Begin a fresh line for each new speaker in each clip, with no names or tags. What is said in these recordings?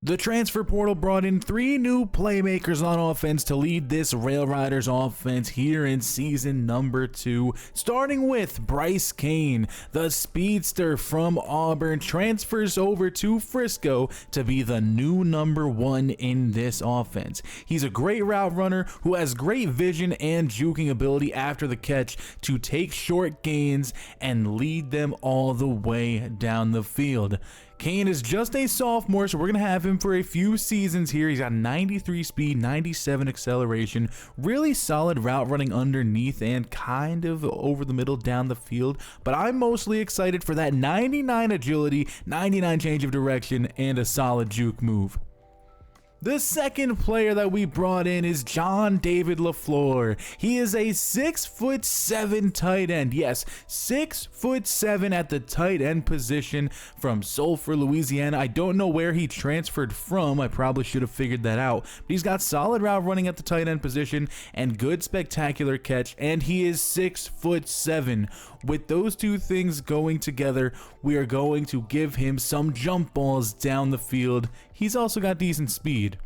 The transfer portal brought in 3 new playmakers on offense to lead this Railriders offense here in season number 2, starting with Bryce Cain, the speedster from Auburn, transfers over to Frisco to be the new number 1 in this offense. He's a great route runner who has great vision and juking ability after the catch to take short gains and lead them all the way down the field. Cain is just a sophomore, so we're going to have him for a few seasons here. He's got 93 speed, 97 acceleration, really solid route running underneath and kind of over the middle down the field. But I'm mostly excited for that 99 agility, 99 change of direction, and a solid juke move. The second player that we brought in is John David LaFleur. He is a 6'7" tight end. Yes, 6'7" at the tight end position from Sulphur, Louisiana. I don't know where he transferred from. I probably should have figured that out. But he's got solid route running at the tight end position and good spectacular catch, and he is 6'7". With those two things going together, we are going to give him some jump balls down the field. He's also got decent speed.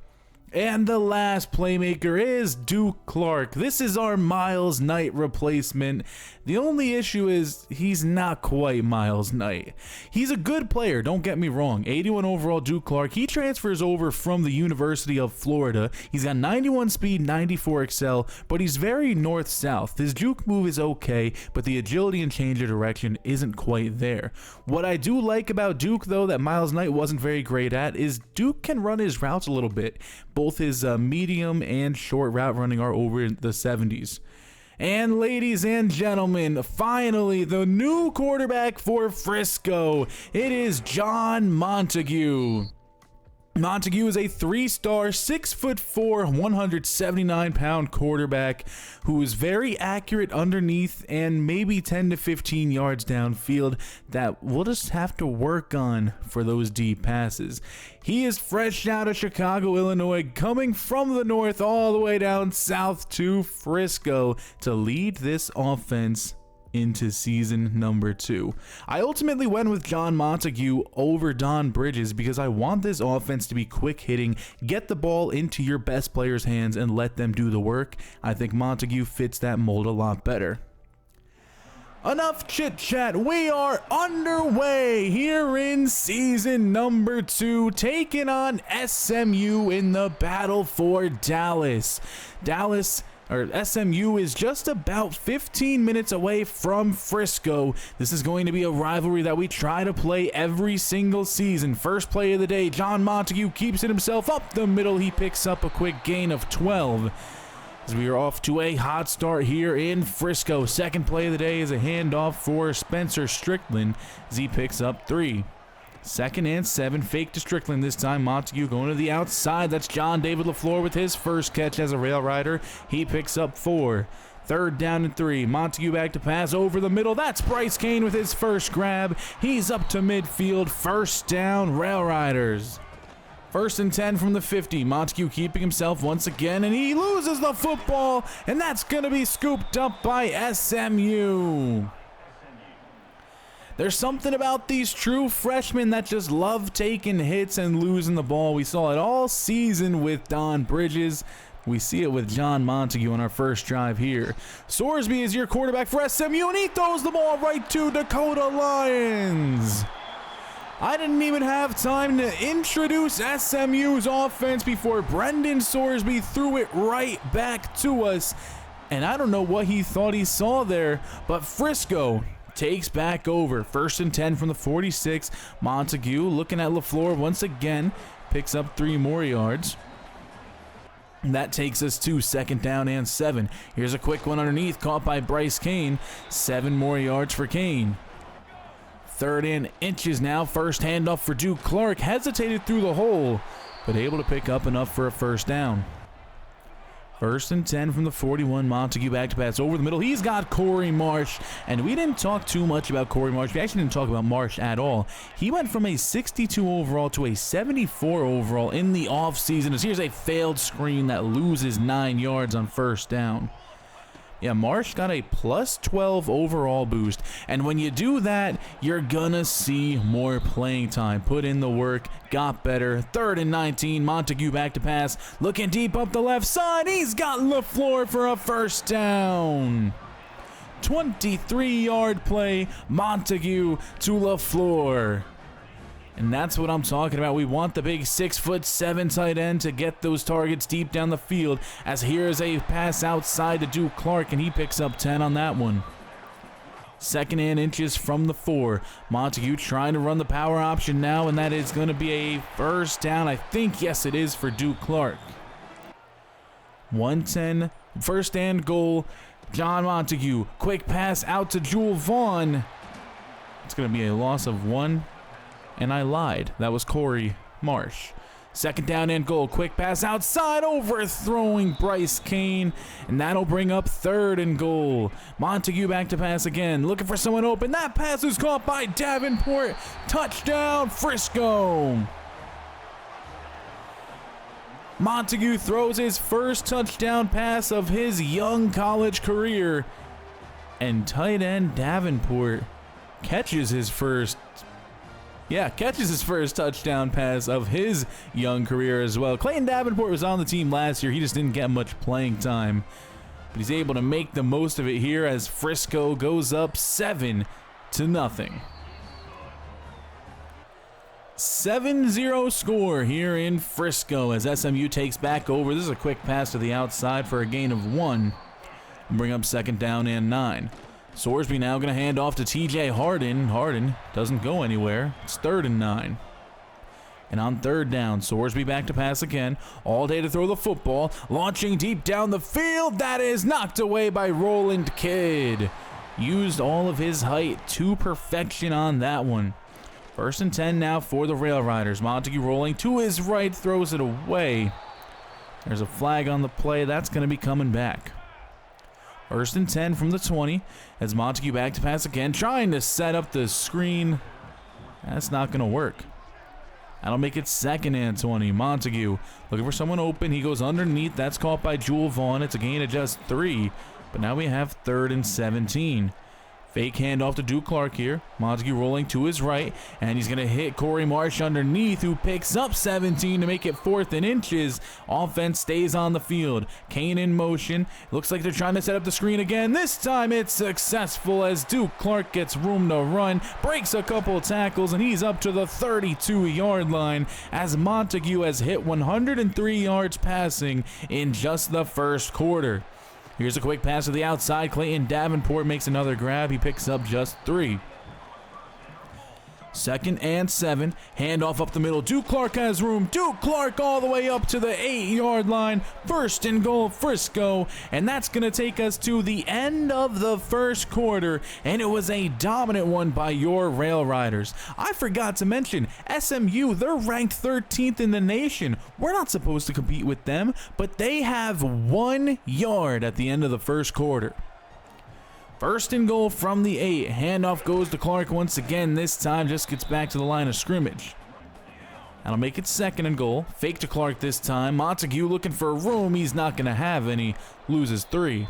And the last playmaker is Duke Clark. This is our Miles Knight replacement. The only issue is he's not quite Miles Knight. He's a good player, don't get me wrong. 81 overall Duke Clark. He transfers over from the University of Florida. He's got 91 speed, 94 excel, but he's very north-south. His juke move is okay, but the agility and change of direction isn't quite there. What I do like about Duke, though, that Miles Knight wasn't very great at, is Duke can run his routes a little bit. Both his medium and short route running are over in the 70s. And ladies and gentlemen, finally, the new quarterback for Frisco. It is John Montague. Montague is a 3-star, 6'4", 179-pound quarterback who is very accurate underneath and maybe 10 to 15 yards downfield that we'll just have to work on for those deep passes. He is fresh out of Chicago, Illinois, coming from the north all the way down south to Frisco to lead this offense into season number 2. I ultimately went with John Montague over Don Bridges because I want this offense to be quick hitting, get the ball into your best players' hands and let them do the work. I think Montague fits that mold a lot better. Enough chit chat. We are underway here in season number 2, taking on SMU in the battle for Dallas. SMU is just about 15 minutes away from Frisco. This is going to be a rivalry that we try to play every single season. First play of the day, John Montague keeps it himself up the middle. He picks up a quick gain of 12. As we are off to a hot start here in Frisco. Second play of the day is a handoff for Spencer Strickland as he picks up 3. Second and 7, fake to Strickland this time. Montague going to the outside. That's John David LaFleur with his first catch as a Rail Rider. He picks up 4. Third down and 3. Montague back to pass over the middle. That's Bryce Cain with his first grab. He's up to midfield. First down, Rail Riders. First and 10 from the 50. Montague keeping himself once again, and he loses the football, and that's going to be scooped up by SMU. There's something about these true freshmen that just love taking hits and losing the ball. We saw it all season with Don Bridges. We see it with John Montague on our first drive here. Sorsby is your quarterback for SMU, and he throws the ball right to Dakota Lions. I didn't even have time to introduce SMU's offense before Brendan Sorsby threw it right back to us. And I don't know what he thought he saw there, but Frisco takes back over. First and 10 from the 46. Montague looking at LaFleur once again. Picks up 3 more yards. And that takes us to second down and 7. Here's a quick one underneath, caught by Bryce Cain. 7 more yards for Cain. Third and inches now. First handoff for Duke Clark. Hesitated through the hole, but able to pick up enough for a first down. First and 10 from the 41. Montague back to pass over the middle. He's got Corey Marsh, and we didn't talk too much about Corey Marsh. We actually didn't talk about Marsh at all. He went from a 62 overall to a 74 overall in the offseason. As here's a failed screen that loses 9 yards on first down. Yeah, Marsh got a plus 12 overall boost. And when you do that, you're gonna see more playing time. Put in the work, got better. 3rd and 19, Montague back to pass. Looking deep up the left side. He's got LaFleur for a first down. 23-yard play, Montague to LaFleur. And that's what I'm talking about. We want the big 6'7" tight end to get those targets deep down the field. As here's a pass outside to Duke Clark, and he picks up 10 on that one. 2nd and inches from the 4. Montague trying to run the power option now, and that is going to be a first down. I think, yes, it is for Duke Clark. 110, 1st and goal. John Montague, quick pass out to Jewel Vaughn. It's going to be a loss of 1. And I lied. That was Corey Marsh. 2nd down and goal. Quick pass outside, overthrowing Bryce Kane. And that'll bring up 3rd and goal. Montague back to pass again. Looking for someone open. That pass was caught by Davenport. Touchdown, Frisco. Montague throws his first touchdown pass of his young college career. And tight end Davenport catches his first touchdown pass of his young career as well. Clayton Davenport was on the team last year. He just didn't get much playing time. But he's able to make the most of it here as Frisco goes up 7-0. 7-0 score here in Frisco as SMU takes back over. This is a quick pass to the outside for a gain of 1. And bring up 2nd down and 9. Sorsby now going to hand off to TJ Harden. Harden doesn't go anywhere. It's 3rd and 9. And on 3rd down, Sorsby back to pass again. All day to throw the football. Launching deep down the field. That is knocked away by Roland Kidd. Used all of his height to perfection on that one. 1st and 10 now for the Railriders. Montague rolling to his right, throws it away. There's a flag on the play. That's going to be coming back. 1st and 10 from the 20 as Montague back to pass again, trying to set up the screen. That's not going to work. That'll make it 2nd and 20. Montague looking for someone open. He goes underneath. That's caught by Jewel Vaughn. It's a gain of just 3. But now we have 3rd and 17. Fake handoff to Duke Clark here. Montague rolling to his right, and he's going to hit Corey Marsh underneath, who picks up 17 to make it 4th and inches. Offense stays on the field. Kane in motion. Looks like they're trying to set up the screen again. This time it's successful as Duke Clark gets room to run, breaks a couple tackles, and he's up to the 32-yard line as Montague has hit 103 yards passing in just the 1st quarter. Here's a quick pass to the outside. Clayton Davenport makes another grab. He picks up just 3. 2nd and 7. Handoff up the middle. Duke Clark has room. Duke Clark all the way up to the 8-yard line. 1st and goal, Frisco. And that's going to take us to the end of the 1st quarter. And it was a dominant one by your Railriders. I forgot to mention, SMU, they're ranked 13th in the nation. We're not supposed to compete with them, but they have 1 yard at the end of the 1st quarter. 1st and goal from the 8. Handoff goes to Clark once again. This time just gets back to the line of scrimmage. That'll make it 2nd and goal. Fake to Clark this time. Montague looking for room. He's not going to have any. Loses 3.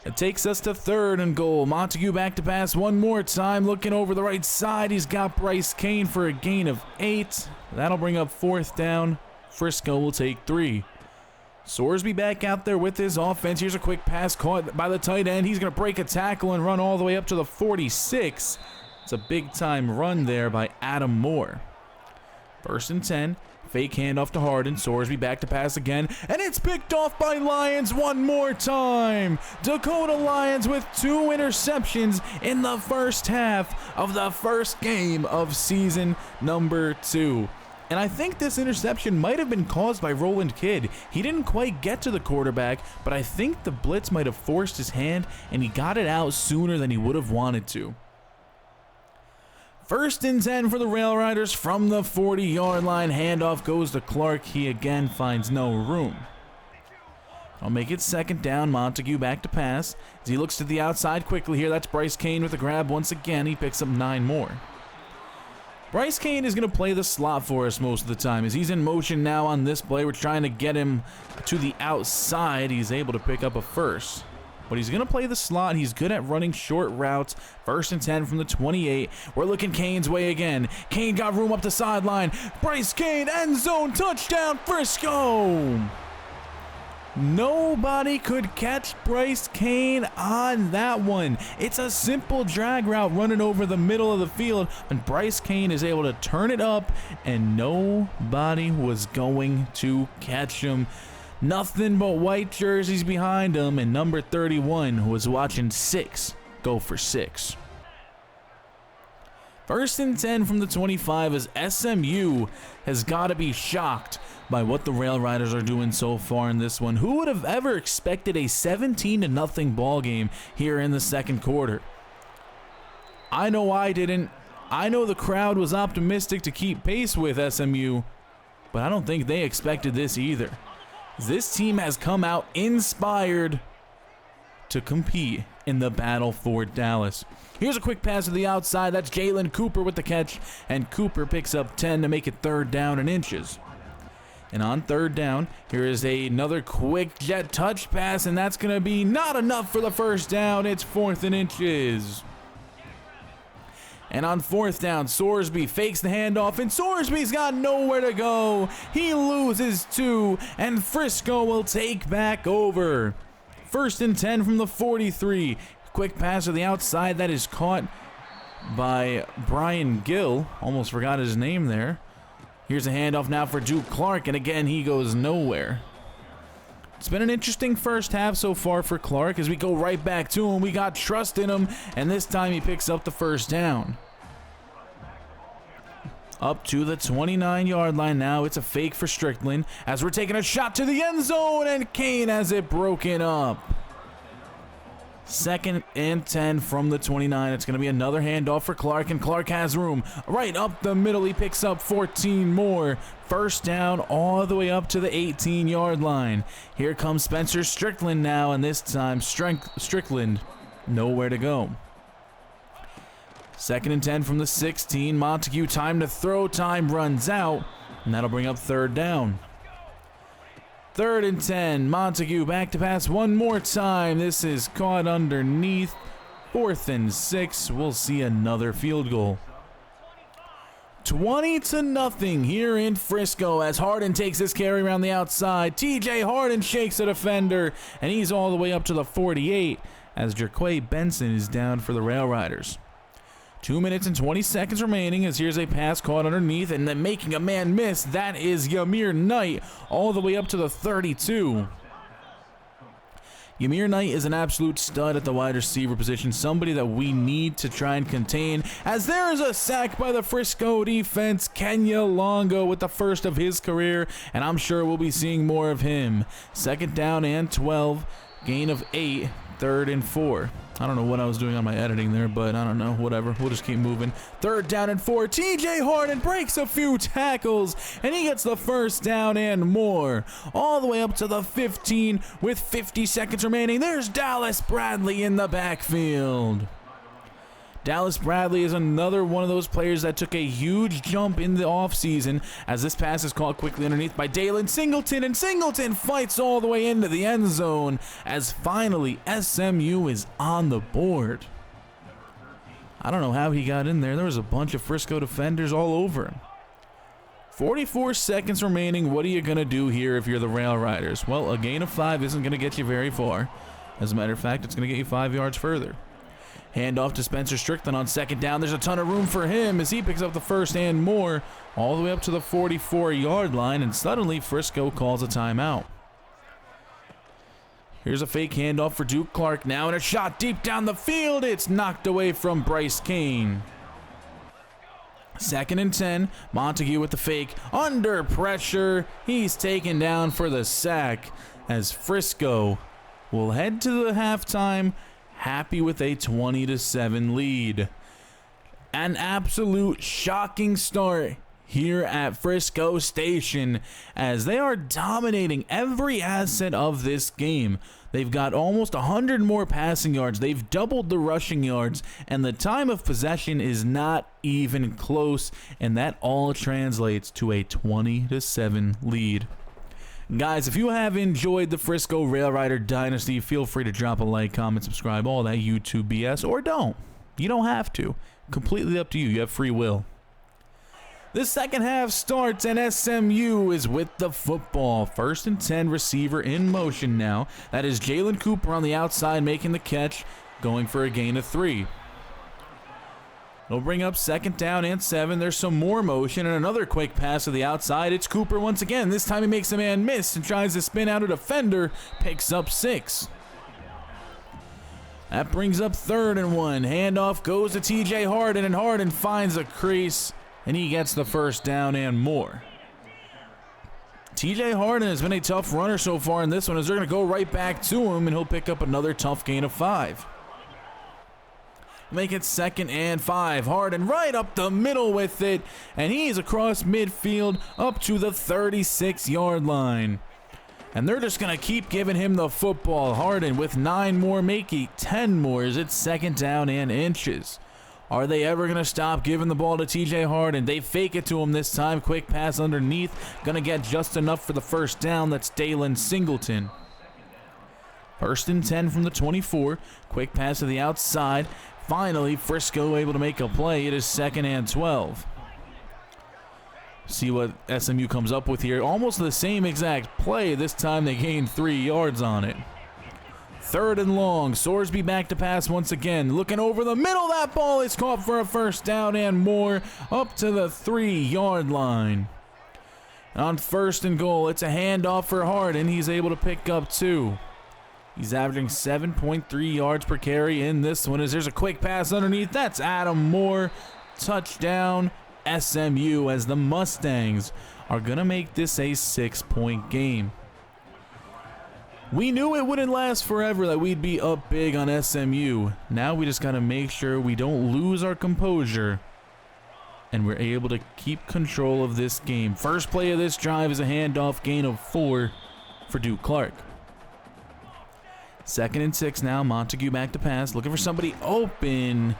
It takes us to 3rd and goal. Montague back to pass one more time. Looking over the right side. He's got Bryce Kane for a gain of 8. That'll bring up 4th down. Frisco will take 3. Sorsby back out there with his offense. Here's a quick pass caught by the tight end. He's going to break a tackle and run all the way up to the 46. It's a big-time run there by Adam Moore. 1st and 10. Fake handoff to Harden. Sorsby back to pass again. And it's picked off by Lyons one more time. Dakota Lyons with 2 interceptions in the 1st half of the 1st game of season number 2. And I think this interception might have been caused by Roland Kidd. He didn't quite get to the quarterback, but I think the blitz might have forced his hand, and he got it out sooner than he would have wanted to. 1st and 10 for the Railriders from the 40-yard line. Handoff goes to Clark. He again finds no room. I'll make it 2nd down. Montague back to pass. As he looks to the outside quickly here, that's Bryce Kane with a grab once again. He picks up 9 more. Bryce Kane is going to play the slot for us most of the time as he's in motion now on this play. We're trying to get him to the outside. He's able to pick up a first. But he's going to play the slot. He's good at running short routes. 1st and 10 from the 28. We're looking Kane's way again. Kane got room up the sideline. Bryce Kane, end zone, touchdown, Frisco! Nobody could catch Bryce Kane on that one. It's a simple drag route running over the middle of the field, and Bryce Kane is able to turn it up, and nobody was going to catch him. Nothing but white jerseys behind him, and number 31 was watching 6 go for 6. 1st and 10 from the 25 as SMU has got to be shocked by what the Railriders are doing so far in this one. Who would have ever expected a 17-0 ball game here in the second quarter? I know I didn't. I know the crowd was optimistic to keep pace with SMU, but I don't think they expected this either. This team has come out inspired to compete in the battle for Dallas. Here's a quick pass to the outside. That's Jalen Cooper with the catch, and Cooper picks up 10 to make it 3rd down and inches. And on 3rd down, here is another quick jet touch pass, and that's going to be not enough for the 1st down. It's 4th and inches. And on 4th down, Sorsby fakes the handoff, and Sorsby's got nowhere to go. He loses 2, and Frisco will take back over. 1st and 10 from the 43. Quick pass to the outside. That is caught by Brian Gill. Almost forgot his name there. Here's a handoff now for Duke Clark, and again, he goes nowhere. It's been an interesting first half so far for Clark as we go right back to him. We got trust in him, and this time he picks up the 1st down. Up to the 29-yard line now. It's a fake for Strickland as we're taking a shot to the end zone, and Kane has it broken up. 2nd and 10 from the 29. It's going to be another handoff for Clark, and Clark has room right up the middle. He picks up 14 more. 1st down all the way up to the 18-yard line. Here comes Spencer Strickland now, and this time Strickland nowhere to go. 2nd and 10 from the 16. Montague, time to throw. Time runs out, and that'll bring up 3rd down. 3rd and 10. Montague back to pass one more time. This is caught underneath. 4th and 6. We'll see another field goal. 20-0 here in Frisco as Harden takes his carry around the outside. TJ Harden shakes a defender, and he's all the way up to the 48 as Jerquay Benson is down for the Railriders. 2 minutes and 20 seconds remaining as here's a pass caught underneath, and then making a man miss. That is Yamir Knight all the way up to the 32. Yamir Knight is an absolute stud at the wide receiver position, somebody that we need to try and contain, as there is a sack by the Frisco defense. Kenya Longo with the 1st of his career, and I'm sure we'll be seeing more of him. 2nd down and 12, gain of 8, 3rd and 4. I don't know what I was doing on my editing there, but I don't know, whatever. We'll just keep moving. 3rd down and 4. TJ Harden breaks a few tackles, and he gets the 1st down and more. All the way up to the 15 with 50 seconds remaining. There's Dallas Bradley in the backfield. Dallas Bradley is another one of those players that took a huge jump in the offseason as this pass is caught quickly underneath by Dalen Singleton, and Singleton fights all the way into the end zone as finally SMU is on the board. I don't know how he got in there. There was a bunch of Frisco defenders all over him. 44 seconds remaining. What are you going to do here if you're the Railriders? Well, a gain of 5 isn't going to get you very far. As a matter of fact, it's going to get you 5 yards further. Hand off to Spencer Strickland on 2nd down. There's a ton of room for him as he picks up the 1st and more all the way up to the 44-yard line, and suddenly Frisco calls a timeout. Here's a fake handoff for Duke Clark now, and a shot deep down the field. It's knocked away from Bryce Kane. 2nd and 10. Montague with the fake. Under pressure. He's taken down for the sack as Frisco will head to the halftime happy with a 20-7 lead. An absolute shocking start here at Frisco Station, as they are dominating every asset of this game. They've got almost 100 more passing yards. They've doubled the rushing yards, and the time of possession is not even close, and that all translates to a 20-7 lead. Guys, if you have enjoyed the Frisco Railrider Dynasty, feel free to drop a like, comment, subscribe, all that YouTube BS, or don't. You don't have to. Completely up to you. You have free will. The second half starts, and SMU is with the football. 1st and 10, receiver in motion now. That is Jalen Cooper on the outside making the catch, going for a gain of 3. It'll bring up 2nd down and 7. There's some more motion and another quick pass to the outside. It's Cooper once again. This time he makes a man miss and tries to spin out a defender. Picks up 6. That brings up 3rd and 1. Handoff goes to TJ Harden, and Harden finds a crease, and he gets the 1st down and more. TJ Harden has been a tough runner so far in this one, as they're going to go right back to him, and he'll pick up another tough gain of 5. Make it 2nd and 5. Harden right up the middle with it, and he's across midfield up to the 36-yard line. And they're just going to keep giving him the football. Harden with 9 more, make it 10 more as it's 2nd down and inches. Are they ever going to stop giving the ball to TJ Harden? They fake it to him this time. Quick pass underneath. Going to get just enough for the 1st down. That's Dalen Singleton. 1st and 10 from the 24. Quick pass to the outside. Finally, Frisco able to make a play. It is 2nd and 12. See what SMU comes up with here. Almost the same exact play. This time they gained 3 yards on it. 3rd and long. Sorsby back to pass once again. Looking over the middle. That ball is caught for a 1st down and more. Up to the 3-yard line. On 1st and goal, it's a handoff for Harden. He's able to pick up 2. He's averaging 7.3 yards per carry in this one, as there's a quick pass underneath. That's Adam Moore. Touchdown SMU, as the Mustangs are going to make this a 6-point game. We knew it wouldn't last forever, that we'd be up big on SMU. Now we just got to make sure we don't lose our composure, and we're able to keep control of this game. First play of this drive is a handoff, gain of 4 for Duke Clark. 2nd and 6 now. Montague back to pass, looking for somebody open.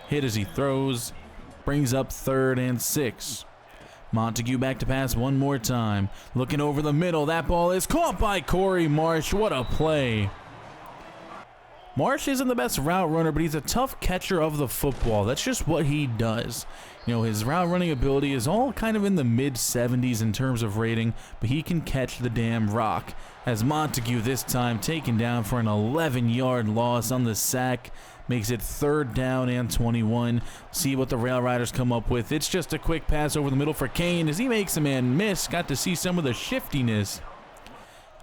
Hit as he throws. Brings up 3rd and 6. Montague back to pass one more time. Looking over the middle. That ball is caught by Corey Marsh. What a play. Marsh isn't the best route runner, but he's a tough catcher of the football. That's just what he does. You know, his route running ability is all kind of in the mid-70s in terms of rating, but he can catch the damn rock. As Montague this time taken down for an 11-yard loss on the sack. Makes it 3rd down and 21. See what the Railriders come up with. It's just a quick pass over the middle for Kane as he makes a man miss. Got to see some of the shiftiness.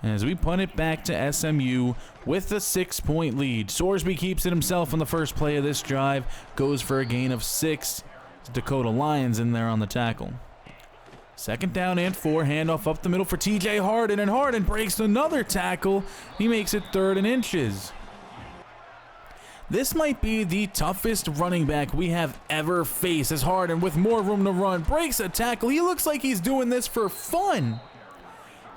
As we punt it back to SMU with a 6-point lead. Sorsby keeps it himself on the first play of this drive. Goes for a gain of 6. Dakota Lyons in there on the tackle. 2nd down and 4. Handoff up the middle for TJ Harden. And Harden breaks another tackle. He makes it 3rd and inches. This might be the toughest running back we have ever faced, as Harden, with more room to run, breaks a tackle. He looks like he's doing this for fun.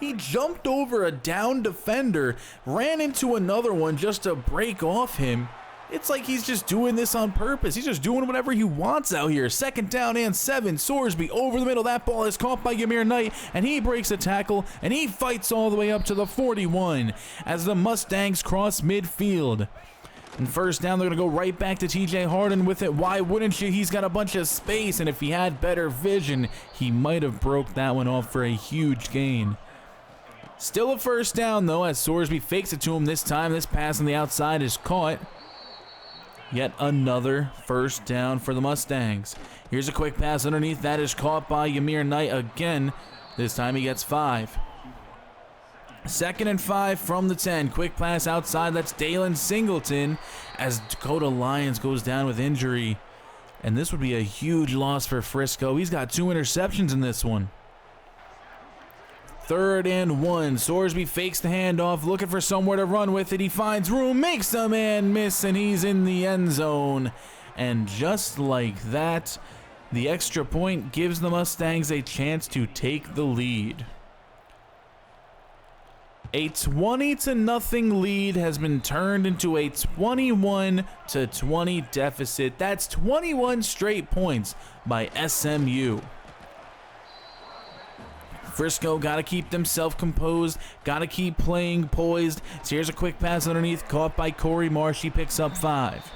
He jumped over a down defender, ran into another one just to break off him. It's like he's just doing this on purpose. He's just doing whatever he wants out here. 2nd down and 7. Sorsby over the middle. That ball is caught by Ymir Knight, and he breaks a tackle, and he fights all the way up to the 41 as the Mustangs cross midfield. And 1st down, they're going to go right back to TJ Harden with it. Why wouldn't you? He's got a bunch of space, and if he had better vision, he might have broke that one off for a huge gain. Still a 1st down, though, as Sorsby fakes it to him this time. This pass on the outside is caught. Yet another 1st down for the Mustangs. Here's a quick pass underneath. That is caught by Ymir Knight again. This time he gets 5. 2nd and 5 from the 10. Quick pass outside. That's Dalen Singleton as Dakota Lyons goes down with injury. And this would be a huge loss for Frisco. He's got 2 interceptions in this one. 3rd and 1. Sorsby fakes the handoff, looking for somewhere to run with it. He finds room, makes a man miss, and he's in the end zone. And just like that, The extra point gives the Mustangs a chance to take the lead. A 20-0 lead has been turned into a 21-20 deficit. That's 21 straight points by SMU. Frisco got to keep themselves composed, got to keep playing poised. So here's a quick pass underneath, caught by Corey Marsh. He picks up 5.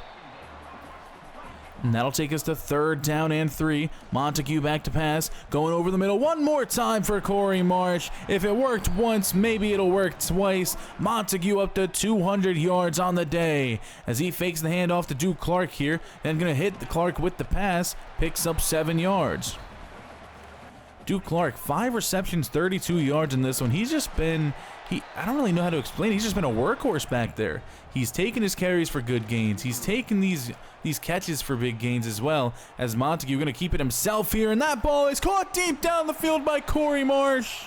And that'll take us to 3rd down and 3. Montague back to pass, going over the middle one more time for Corey Marsh. If it worked once, maybe it'll work twice. Montague up to 200 yards on the day as he fakes the handoff to Duke Clark here. Then going to hit the Clark with the pass, picks up 7 yards. Duke Clark, 5 receptions, 32 yards in this one. He's just been, I don't really know how to explain it. He's just been a workhorse back there. He's taken his carries for good gains. He's taken these catches for big gains as well, as Montague going to keep it himself here. And that ball is caught deep down the field by Corey Marsh.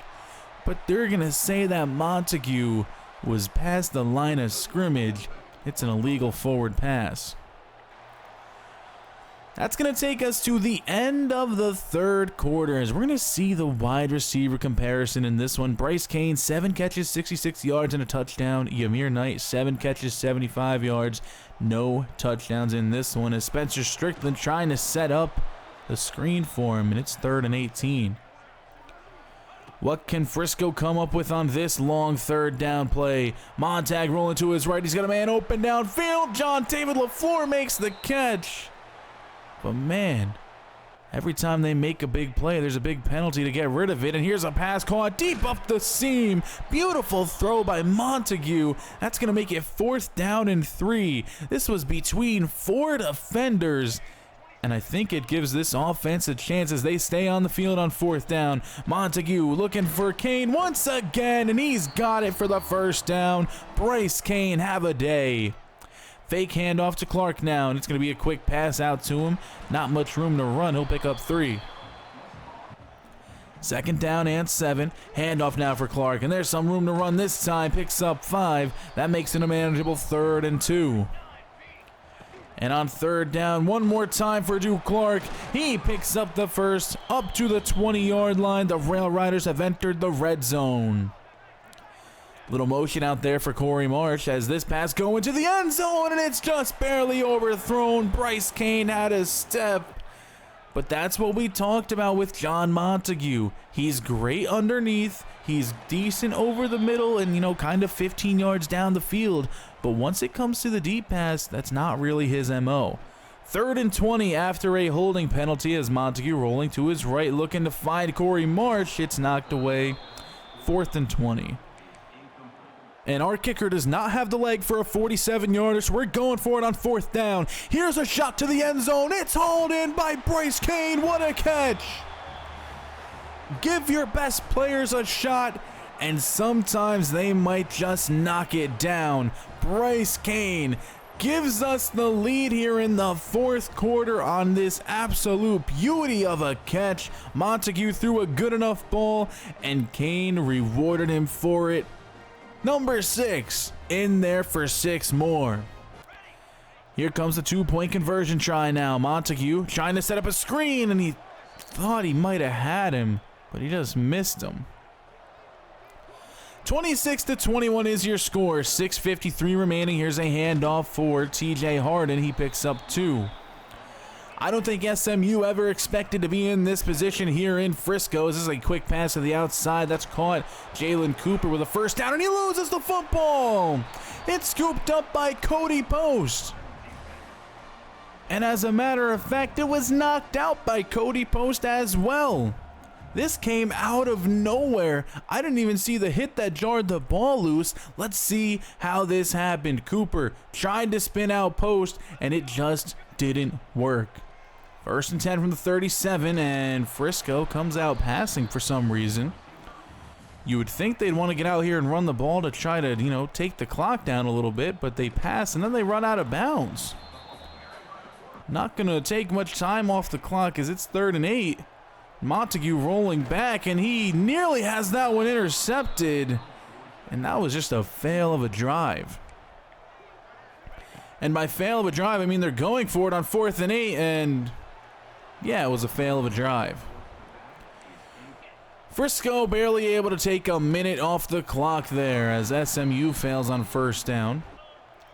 But they're going to say that Montague was past the line of scrimmage. It's an illegal forward pass. That's going to take us to the end of the 3rd quarter as we're going to see the wide receiver comparison in this one. Bryce Cain, 7 catches, 66 yards and a touchdown. Yamir Knight, 7 catches, 75 yards. No touchdowns in this one as Spencer Strickland trying to set up the screen for him, and it's 3rd and 18. What can Frisco come up with on this long 3rd down play? Montag rolling to his right. He's got a man open downfield. John David LaFleur makes the catch. But man, every time they make a big play, there's a big penalty to get rid of it. And here's a pass caught deep up the seam. Beautiful throw by Montague. That's going to make it 4th down and 3. This was between 4 defenders. And I think it gives this offense a chance as they stay on the field on 4th down. Montague looking for Cain once again, and he's got it for the 1st down. Bryce Cain, have a day. Fake handoff to Clark now, and it's going to be a quick pass out to him. Not much room to run. He'll pick up 3. 2nd down and 7. Handoff now for Clark, and there's some room to run this time. Picks up 5. That makes it a manageable 3rd and 2. And on 3rd down, one more time for Duke Clark. He picks up the 1st up to the 20-yard line. The Railriders have entered the red zone. Little motion out there for Corey Marsh as this pass going to the end zone, and it's just barely overthrown. Bryce Cain had a step. But that's what we talked about with John Montague. He's great underneath. He's decent over the middle and, kind of 15 yards down the field. But once it comes to the deep pass, that's not really his MO. 3rd and 20 after a holding penalty as Montague rolling to his right, looking to find Corey Marsh. It's knocked away. 4th and 20. And our kicker does not have the leg for a 47-yarder, so we're going for it on 4th down. Here's a shot to the end zone. It's hauled in by Bryce Cain. What a catch. Give your best players a shot, and sometimes they might just knock it down. Bryce Cain gives us the lead here in the 4th quarter on this absolute beauty of a catch. Montague threw a good enough ball, and Cain rewarded him for it. Number 6 in there for 6 more. Here comes the 2-point conversion try now. Montague trying to set up a screen, and he thought he might have had him, but he just missed him. 26-21 is your score. 6:53 remaining. Here's a handoff for TJ Harden. He picks up 2. I don't think SMU ever expected to be in this position here in Frisco. This is a quick pass to the outside. That's caught. Jalen Cooper with a 1st down, and he loses the football. It's scooped up by Cody Post. And as a matter of fact, it was knocked out by Cody Post as well. This came out of nowhere. I didn't even see the hit that jarred the ball loose. Let's see how this happened. Cooper tried to spin out Post, and it just didn't work. 1st and 10 from the 37, and Frisco comes out passing for some reason. You would think they'd want to get out here and run the ball to try to, take the clock down a little bit, but they pass and then they run out of bounds. Not going to take much time off the clock as it's 3rd and 8. Montague rolling back, and he nearly has that one intercepted. And that was just a fail of a drive. And by fail of a drive, I mean they're going for it on 4th and 8, and Yeah, it was a fail of a drive. Frisco barely able to take a minute off the clock there as SMU fails on first down.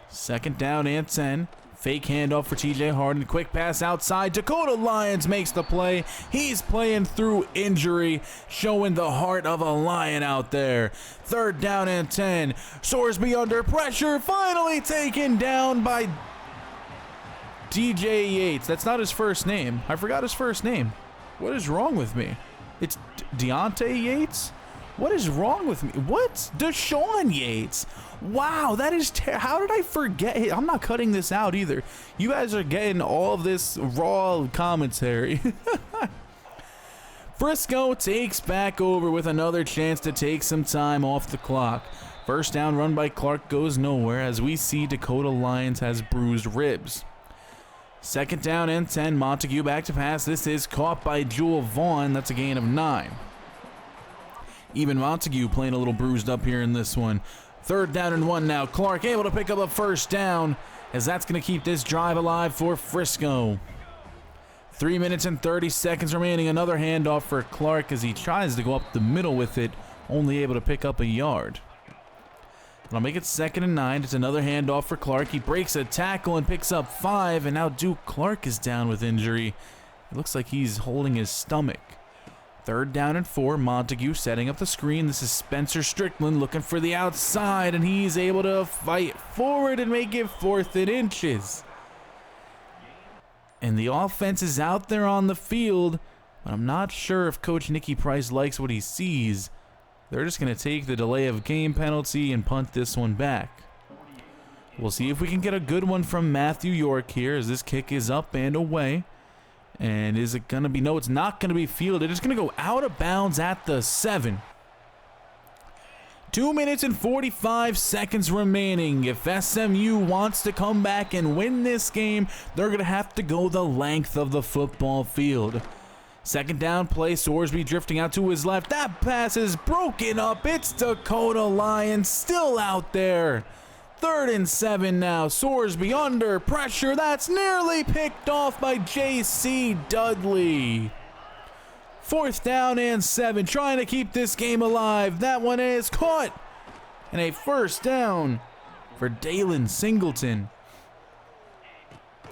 Second down and 10. Fake handoff for TJ Harden. Quick pass outside. Dakota Lions makes the play. He's playing through injury, showing the heart of a Lion out there. Third down and 10. Sorsby under pressure. Finally taken down by DJ Yates. That's not his first name. I forgot his first name. What is wrong with me? It's Deontay Yates? What is wrong with me? What? Deshaun Yates. Wow, that is how did I forget? I'm not cutting this out either. You guys are getting all of this raw commentary. Frisco takes back over with another chance to take some time off the clock. First down run by Clark goes nowhere as we see Dakota Lions has bruised ribs. Second down and 10. Montague back to pass. This is caught by Jewel Vaughn. That's a gain of 9. Even Montague playing a little bruised up here in this one. Third down and 1 now. Clark able to pick up a first down as that's going to keep this drive alive for Frisco. 3 minutes and 30 seconds remaining. Another handoff for Clark as he tries to go up the middle with it, only able to pick up a yard. I'll make it 2nd and 9. It's another handoff for Clark. He breaks a tackle and picks up 5, and now Duke Clark is down with injury. It looks like he's holding his stomach. Third down and 4. Montague setting up the screen. This is Spencer Strickland looking for the outside, and he's able to fight forward and make it 4th and inches. And the offense is out there on the field, but I'm not sure if Coach Nicky Price likes what he sees. They're just going to take the delay of game penalty and punt this one back. We'll see if we can get a good one from Matthew York here as this kick is up and away. And is it going to be? No, it's not going to be fielded. It's going to go out of bounds at the 7. 2 minutes and 45 seconds remaining. If SMU wants to come back and win this game, they're going to have to go the length of the football field. Second down play, Sorsby drifting out to his left. That pass is broken up. It's Dakota Lions still out there. 3rd and 7 now. Sorsby under pressure. That's nearly picked off by J.C. Dudley. 4th down and 7. Trying to keep this game alive. That one is caught. And a first down for Dalen Singleton.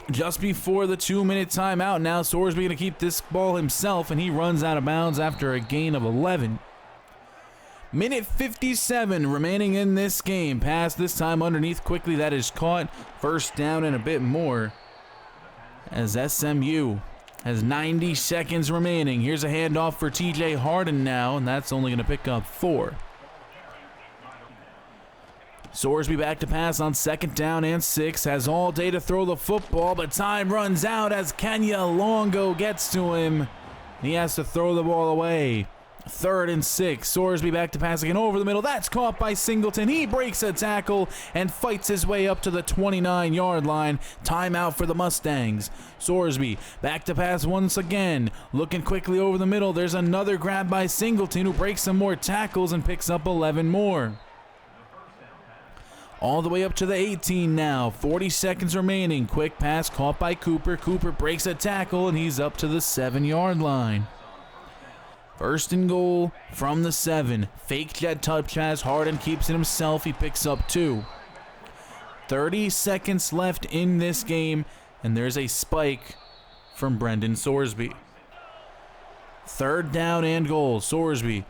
Just before the 2-minute timeout now, Sorsby going to keep this ball himself, and he runs out of bounds after a gain of 11. Minute 57 remaining in this game. Pass this time underneath quickly. That is caught. First down and a bit more as SMU has 90 seconds remaining. Here's a handoff for TJ Harden now, and that's only going to pick up 4. Sorsby back to pass on 2nd down and 6. Has all day to throw the football, but time runs out as Kenya Longo gets to him. He has to throw the ball away. 3rd and 6. Sorsby back to pass again over the middle. That's caught by Singleton. He breaks a tackle and fights his way up to the 29-yard line. Timeout for the Mustangs. Sorsby back to pass once again. Looking quickly over the middle. There's another grab by Singleton who breaks some more tackles and picks up 11 more. All the way up to the 18 now. 40 seconds remaining. Quick pass caught by Cooper. Cooper breaks a tackle and he's up to the 7-yard line. 1st and goal from the 7. Fake jet touch pass. Harden keeps it himself. He picks up 2. 30 seconds left in this game, and there's a spike from Brendan Sorsby. 3rd down and goal. Sorsby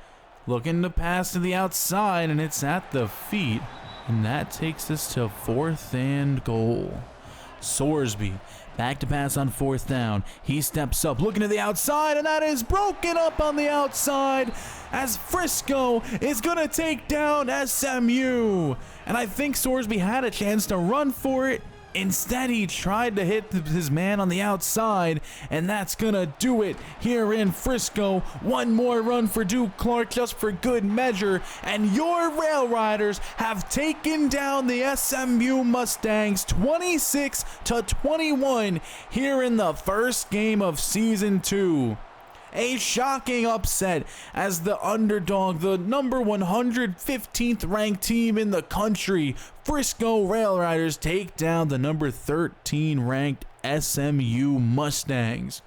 looking to pass to the outside, and it's at the feet. And that takes us to 4th and goal. Sorsby back to pass on 4th down. He steps up, looking to the outside, and that is broken up on the outside as Frisco is going to take down SMU. And I think Sorsby had a chance to run for it. Instead, he tried to hit his man on the outside, and that's going to do it here in Frisco. One more run for Duke Clark just for good measure, and your Railriders have taken down the SMU Mustangs 26-21 here in the first game of Season 2. A shocking upset as the underdog, the number 115th ranked team in the country, Frisco Railriders, take down the number 13 ranked SMU Mustangs.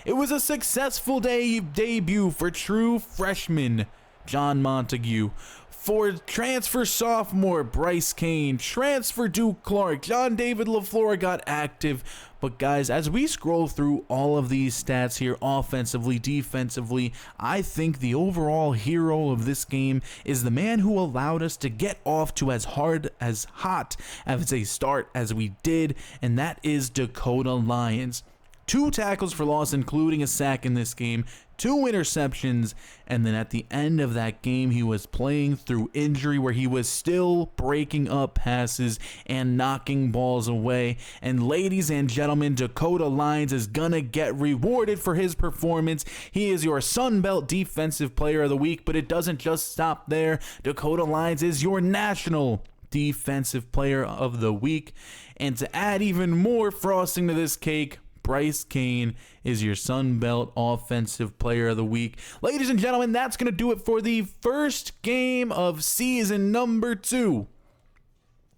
It was a successful debut for true freshman John Montague. For transfer sophomore Bryce Kane, transfer Duke Clark, John David LaFleur got active. But guys, as we scroll through all of these stats here, offensively, defensively, I think the overall hero of this game is the man who allowed us to get off to as hot as a start as we did, and that is Dakota Lyons. 2 tackles for loss, including a sack in this game, 2 interceptions, and then at the end of that game, he was playing through injury where he was still breaking up passes and knocking balls away. And ladies and gentlemen, Dakota Lyons is gonna get rewarded for his performance. He is your Sun Belt Defensive Player of the Week, but it doesn't just stop there. Dakota Lyons is your National Defensive Player of the Week. And to add even more frosting to this cake, Bryce Kane is your Sun Belt Offensive Player of the Week. Ladies and gentlemen, that's going to do it for the first game of season number 2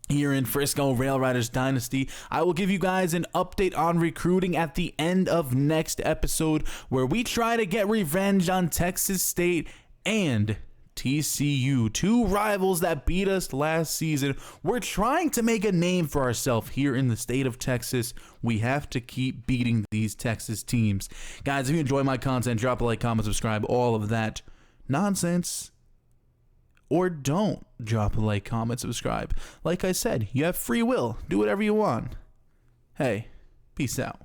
here in Frisco Railriders Dynasty. I will give you guys an update on recruiting at the end of next episode, where we try to get revenge on Texas State and TCU, 2 rivals that beat us last season. We're trying to make a name for ourselves here in the state of Texas. We have to keep beating these Texas teams. Guys, if you enjoy my content, drop a like, comment, subscribe, all of that nonsense. Or don't drop a like, comment, subscribe. Like I said, you have free will. Do whatever you want. Hey, peace out.